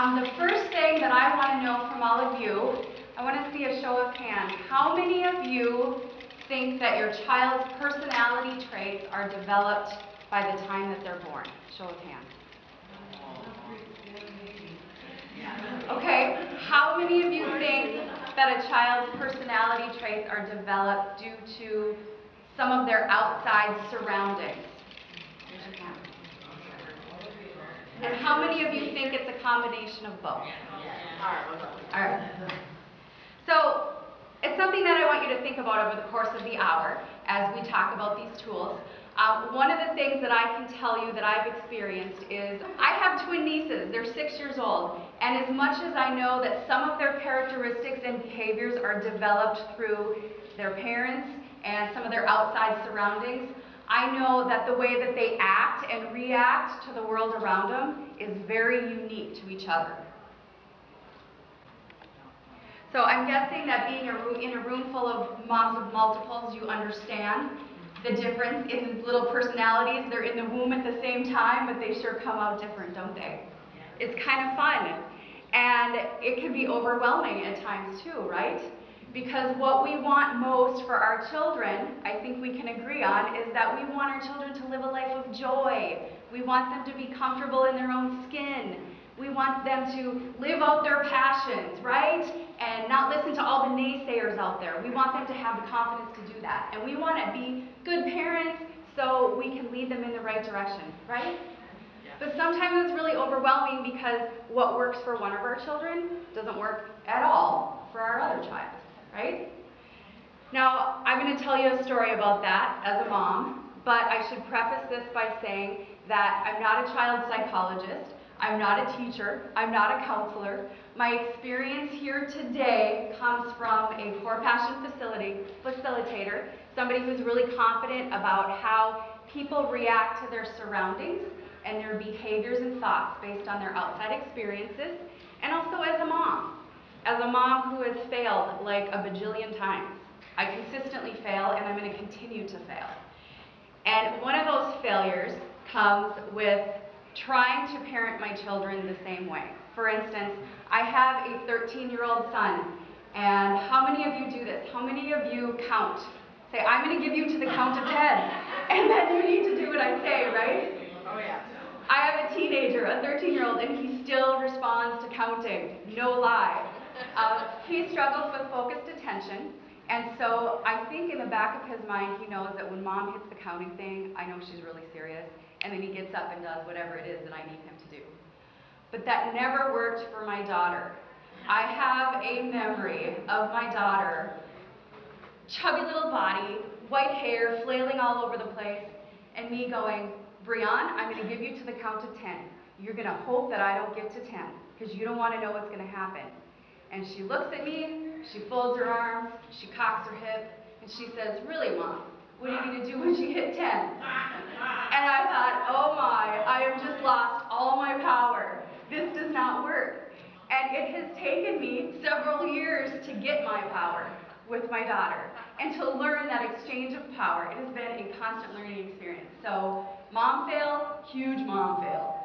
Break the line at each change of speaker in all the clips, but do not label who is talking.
The first thing that I want to know from all of you, I want to see a show of hands. How many of you think that your child's personality traits are developed by the time that they're born? Show of hands. Okay, how many of you think that a child's personality traits are developed due to some of their outside surroundings? Raise your hand. And how many of you think it's a combination of both? All right. So it's something that I want you to think about over the course of the hour as we talk about these tools. One of the things that I can tell you that I've experienced is I have twin nieces. They're 6 years old. And as much as I know that some of their characteristics and behaviors are developed through their parents and some of their outside surroundings, I know that the way that they act and react to the world around them is very unique to each other. So I'm guessing that being in a room full of moms of multiples, you understand the difference in little personalities. They're in the womb at the same time, but they sure come out different, don't they? It's kind of fun. And it can be overwhelming at times too, right? Because what we want most for our children, I think we can agree on, is that we want our children to live a life of joy. We want them to be comfortable in their own skin. We want them to live out their passions, right? And not listen to all the naysayers out there. We want them to have the confidence to do that. And we want to be good parents so we can lead them in the right direction, right? But sometimes it's really overwhelming because what works for one of our children doesn't work at all for our other child, right? Now, I'm going to tell you a story about that as a mom, but I should preface this by saying that I'm not a child psychologist, I'm not a teacher, I'm not a counselor. My experience here today comes from a core passion facilitator, somebody who's really confident about how people react to their surroundings and their behaviors and thoughts based on their outside experiences, and also as a mom who has failed like a bajillion times. I consistently fail, and I'm going to continue to fail. And one of those failures comes with trying to parent my children the same way. For instance, I have a 13-year-old son, and how many of you do this? How many of you count? Say, I'm going to give you to the count of 10, and then you need to do what I say, right? Oh yeah. I have a teenager, a 13-year-old, and he still responds to counting. No lie. He struggles with focused attention, and so I think in the back of his mind he knows that when mom hits the counting thing, I know she's really serious, and then he gets up and does whatever it is that I need him to do. But that never worked for my daughter. I have a memory of my daughter, chubby little body, white hair, flailing all over the place, and me going, Brianne, I'm going to give you to the count of 10. You're going to hope that I don't get to 10, because you don't want to know what's going to happen. And she looks at me, she folds her arms, she cocks her hip, and she says, really, Mom, what are you going to do when she hit 10? And I thought, oh my, I have just lost all my power. This does not work. And it has taken me several years to get my power with my daughter and to learn that exchange of power. It has been a constant learning experience. So mom fail, huge mom fail.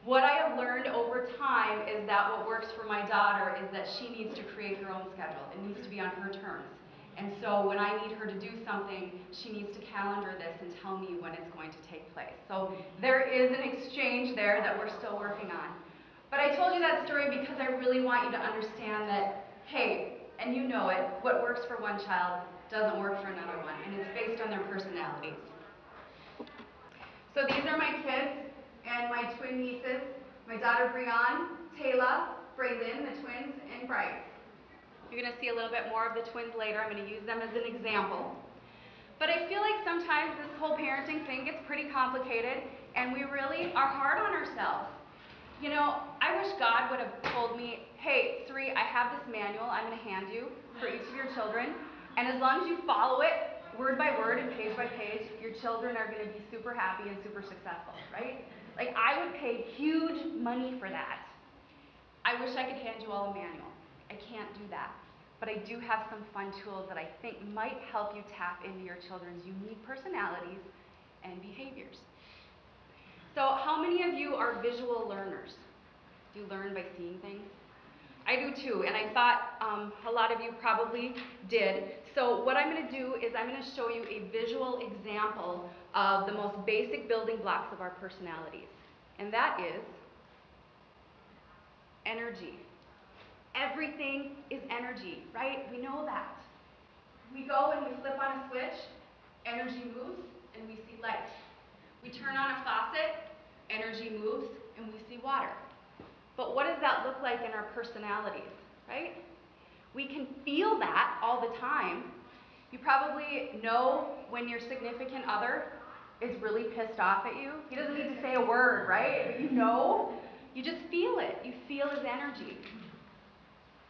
What I have learned over time is that what works for my daughter is that she needs to create her own schedule. It needs to be on her terms. And so when I need her to do something, she needs to calendar this and tell me when it's going to take place. So there is an exchange there that we're still working on. But I told you that story because I really want you to understand that, hey, and you know it, what works for one child doesn't work for another one, and it's based on their personalities. So these are my kids and my twin nieces, my daughter Brianne, Taylor, Braylon, the twins, and Bryce. You're going to see a little bit more of the twins later. I'm going to use them as an example. But I feel like sometimes this whole parenting thing gets pretty complicated, and we really are hard on ourselves. You know, I wish God would have told me, hey, Saree, I have this manual I'm going to hand you for each of your children, and as long as you follow it word by word and page by page, your children are going to be super happy and super successful, right? Like, I would pay huge money for that. I wish I could hand you all a manual. I can't do that. But I do have some fun tools that I think might help you tap into your children's unique personalities and behaviors. So how many of you are visual learners? Do you learn by seeing things? I do too, and I thought a lot of you probably did. So what I'm going to do is I'm going to show you a visual example of the most basic building blocks of our personalities. And that is energy. Everything is energy, right? We know that. We go and we flip on a switch, energy moves, and we see light. We turn on a faucet, energy moves, and we see water. But what does that look like in our personalities, right? We can feel that all the time. You probably know when your significant other is really pissed off at you. He doesn't need to say a word, right? But you know, you just feel it. You feel his energy.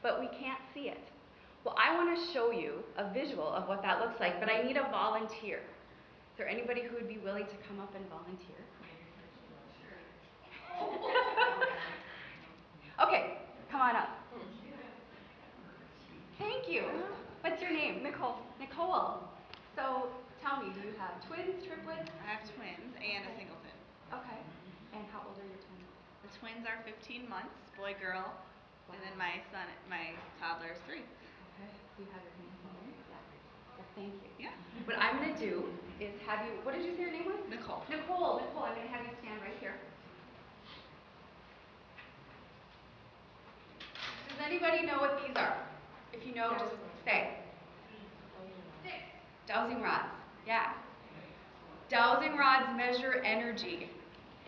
But we can't see it. Well, I want to show you a visual of what that looks like, but I need a volunteer. Is there anybody who would be willing to come up and volunteer? Okay, come on up. Thank you. What's your name?
Nicole.
Nicole. So tell me, do you have twins, triplets?
I have twins and a singleton.
Okay. And how old are your twins?
The twins are 15 months, boy, girl, and then my toddler is 3.
Okay. Do you have your hands on them? Yeah. Well, thank you.
Yeah.
What I'm going to do is have you, what did you say your name was?
Nicole.
Nicole, I'm going to have you stand right here. Does anybody know what these are? If you know, just say. Sticks. Dowsing rods. Yeah. Dowsing rods measure energy.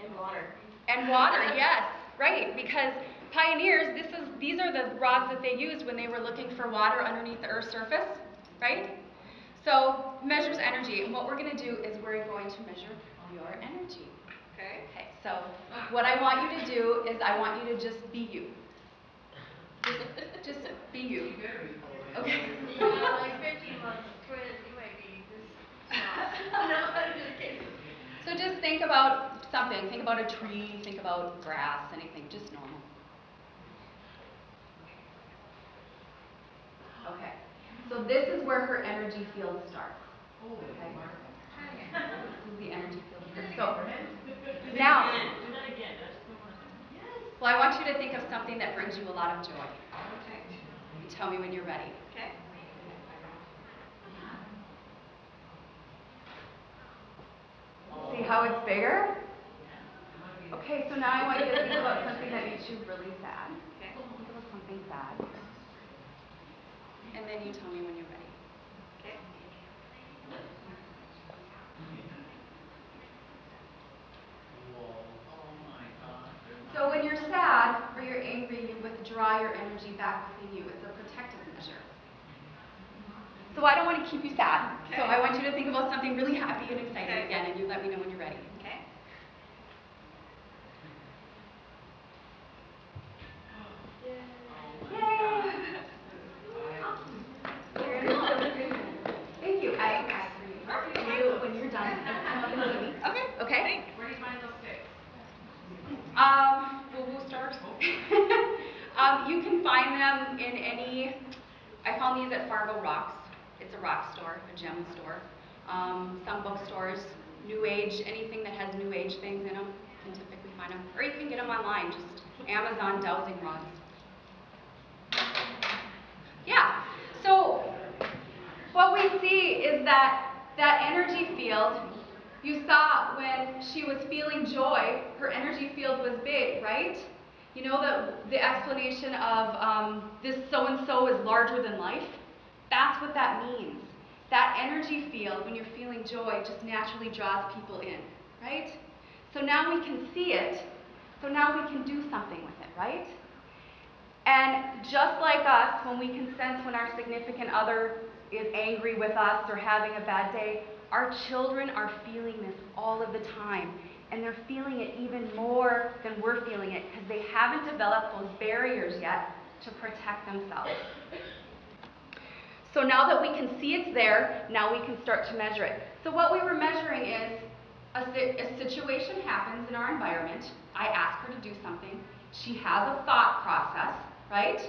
And water.
And water, yes. Right, because pioneers, these are the rods that they used when they were looking for water underneath the Earth's surface, right? So, measures energy, and what we're going to do is we're going to measure your energy.
Okay.
Okay, so what I want you to do is I want you to just be you. Just be you. Okay.
Like 15 months, twins, you might be this small. No, I'm just kidding.
So just think about something. Think about a tree, think about grass, anything, just normal. Okay. So this is where her energy field starts. Okay. This is the energy field here. So now, well, I want you to think of something that brings you a lot of joy.
Okay.
You tell me when you're ready.
Okay.
See how it's bigger? Okay, so now I want you to think about something that makes you really sad.
Okay.
Think about something sad. And then you tell me when you're ready.
Okay.
So when you're sad or you're angry, you withdraw your energy back within you. It's a protective measure. So I don't want to keep you sad.
Okay.
So I want you to think about something really happy and exciting
Okay.
again, and you let me know when you're ready.
Okay.
Yay! Thank you. When you're done, come up and look at me.
Okay.
Okay?
Thanks.
Where do you find those sticks?
Woo stores. You can find them in any, I found these at Fargo Rocks. It's a rock store, a gem store. Some bookstores, New Age, anything that has New Age things in them, you can typically find them. Or you can get them online, just Amazon dowsing rods. Yeah, so what we see is that energy field, you saw when she was feeling joy, her energy field was big, right? You know the explanation of this so-and-so is larger than life? That's what that means. That energy field, when you're feeling joy, just naturally draws people in, right? So now we can see it, so now we can do something with it, right? And just like us, when we can sense when our significant other is angry with us or having a bad day, our children are feeling this all of the time. And they're feeling it even more than we're feeling it because they haven't developed those barriers yet to protect themselves. So now that we can see it's there, now we can start to measure it. So what we were measuring is a situation happens in our environment. I ask her to do something. She has a thought process, right?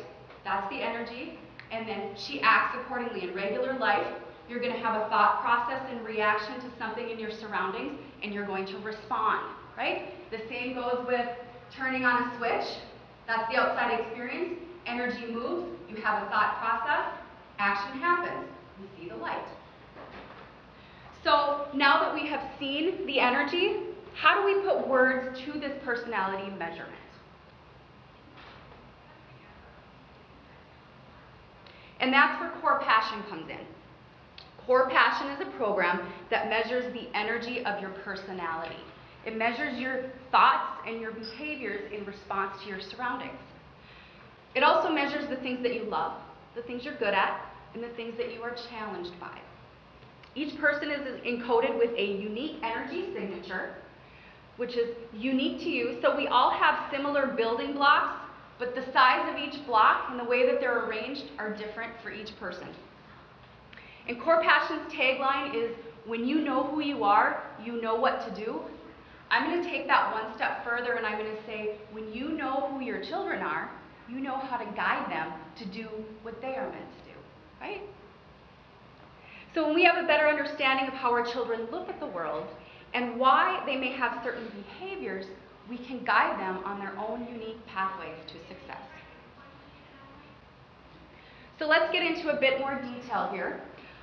That's the energy. And then she acts accordingly. In regular life, you're going to have a thought process in reaction to something in your surroundings, and you're going to respond, right? The same goes with turning on a switch. That's the outside experience. Energy moves, you have a thought process, action happens, you see the light. So now that we have seen the energy, how do we put words to this personality measurement? And that's where Core Passion comes in. Core Passion is a program that measures the energy of your personality. It measures your thoughts and your behaviors in response to your surroundings. It also measures the things that you love, the things you're good at, and the things that you are challenged by. Each person is encoded with a unique energy signature, which is unique to you. So we all have similar building blocks, but the size of each block and the way that they're arranged are different for each person. And Core Passion's tagline is, when you know who you are, you know what to do. I'm going to take that one step further and I'm going to say, when you know who your children are, you know how to guide them to do what they are meant to do, right? So when we have a better understanding of how our children look at the world and why they may have certain behaviors, we can guide them on their own unique pathways to success. So let's get into a bit more detail here.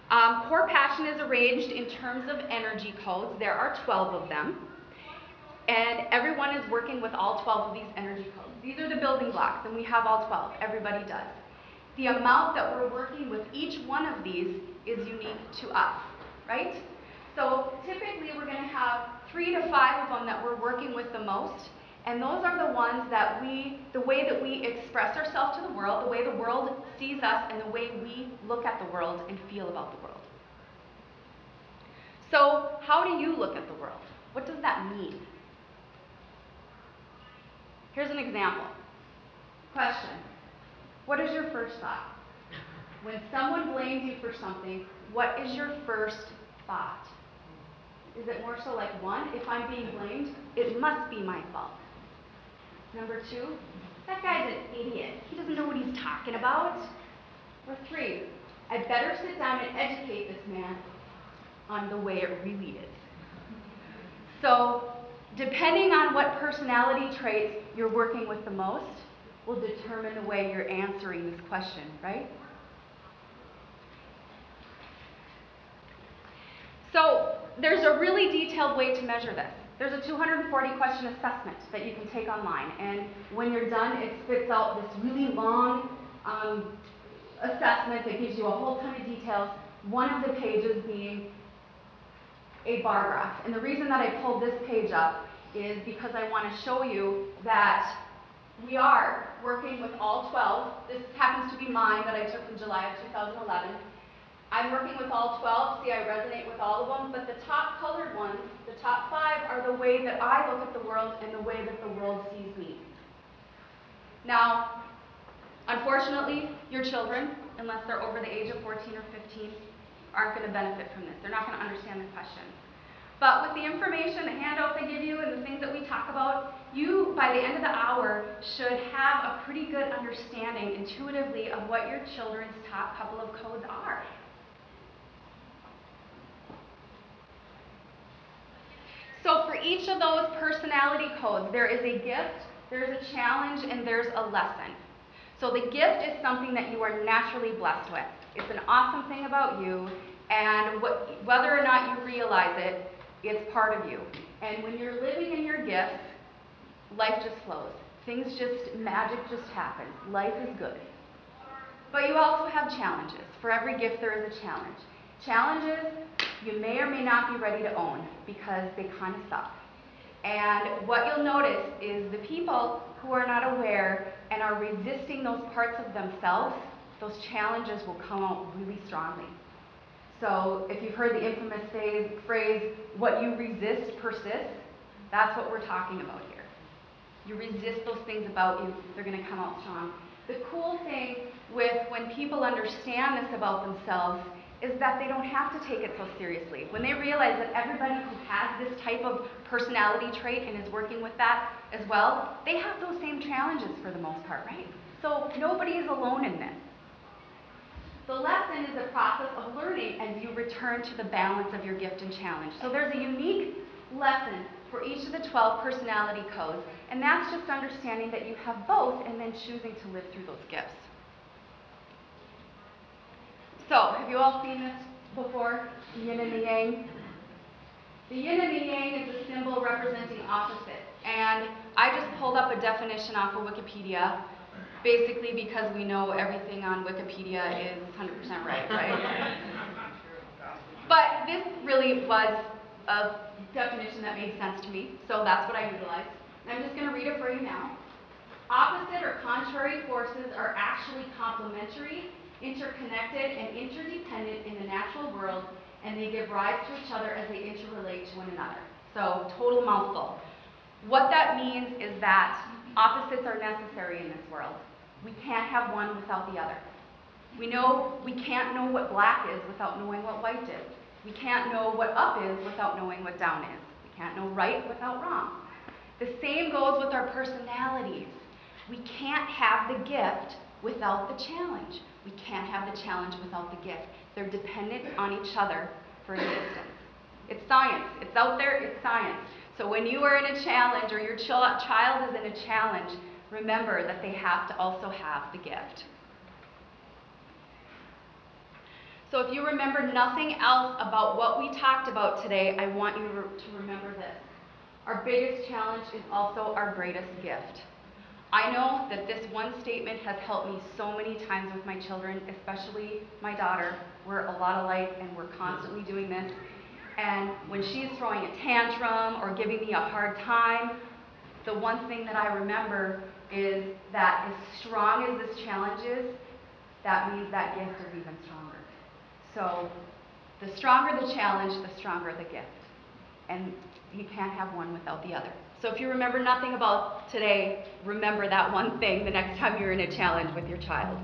Core Passion is arranged in terms of energy codes. There are 12 of them. And everyone is working with all 12 of these energy codes. These are the building blocks, and we have all 12. Everybody does. The amount that we're working with each one of these is unique to us, right? So typically we're going to have 3 to 5 of them that we're working with the most, and those are the ones that the way that we express ourselves to the world, the way the world sees us, and the way we look at the world and feel about the world. So how do you look at the world? What does that mean? Here's an example. Question. What is your first thought? When someone blames you for something, what is your first thought? Is it more so like 1, if I'm being blamed, it must be my fault. Number 2, that guy's an idiot. He doesn't know what he's talking about. Or 3, I better sit down and educate this man on the way it really is. So, depending on what personality traits you're working with the most will determine the way you're answering this question, right? So there's a really detailed way to measure this. There's a 240 question assessment that you can take online, and when you're done, it spits out this really long assessment that gives you a whole ton of details, one of the pages being a bar graph. And the reason that I pulled this page up is because I want to show you that we are working with all 12. This happens to be mine that I took in July of 2011. I'm working with all 12. See, I resonate with all of them, but the top colored ones, the top 5, are the way that I look at the world and the way that the world sees me. Now, unfortunately, your children, unless they're over the age of 14 or 15, aren't going to benefit from this. They're not going to understand the questions. But with the information, the handouts I give you, and the things that we talk about, you, by the end of the hour, should have a pretty good understanding intuitively of what your children's top couple of codes are. So for each of those personality codes, there is a gift, there's a challenge, and there's a lesson. So the gift is something that you are naturally blessed with. It's an awesome thing about you, and whether or not you realize it, it's part of you. And when you're living in your gifts, life just flows. Magic just happens. Life is good. But you also have challenges. For every gift, there is a challenge. Challenges you may or may not be ready to own because they kind of suck. And what you'll notice is the people who are not aware and are resisting those parts of themselves, those challenges will come out really strongly. So if you've heard the infamous phrase, what you resist persists, that's what we're talking about here. You resist those things about you, they're going to come out strong. The cool thing with when people understand this about themselves is that they don't have to take it so seriously. When they realize that everybody who has this type of personality trait and is working with that as well, they have those same challenges for the most part, right? So nobody is alone in this. The lesson is a process of learning as you return to the balance of your gift and challenge. So there's a unique lesson for each of the 12 personality codes, and that's just understanding that you have both and then choosing to live through those gifts. So, have you all seen this before? The yin and the yang? The yin and the yang is a symbol representing opposites, and I just pulled up a definition off of Wikipedia, basically because we know everything on Wikipedia is 100% right? But this really was a definition that made sense to me, so that's what I utilized. I'm just going to read it for you now. Opposite or contrary forces are actually complementary, interconnected, and interdependent in the natural world, and they give rise to each other as they interrelate to one another. So, total mouthful. What that means is that opposites are necessary in this world. We can't have one without the other. We can't know what black is without knowing what white is. We can't know what up is without knowing what down is. We can't know right without wrong. The same goes with our personalities. We can't have the gift without the challenge. We can't have the challenge without the gift. They're dependent on each other for existence. It's science. It's out there. It's science. So when you are in a challenge or your child is in a challenge, remember that they have to also have the gift. So if you remember nothing else about what we talked about today, I want you to remember this. Our biggest challenge is also our greatest gift. I know that this one statement has helped me so many times with my children, especially my daughter. We're a lot alike and we're constantly doing this. And when she's throwing a tantrum or giving me a hard time, the one thing that I remember is that as strong as this challenge is, that means that gift is even stronger. So the stronger the challenge, the stronger the gift. And you can't have one without the other. So if you remember nothing about today, remember that one thing the next time you're in a challenge with your child.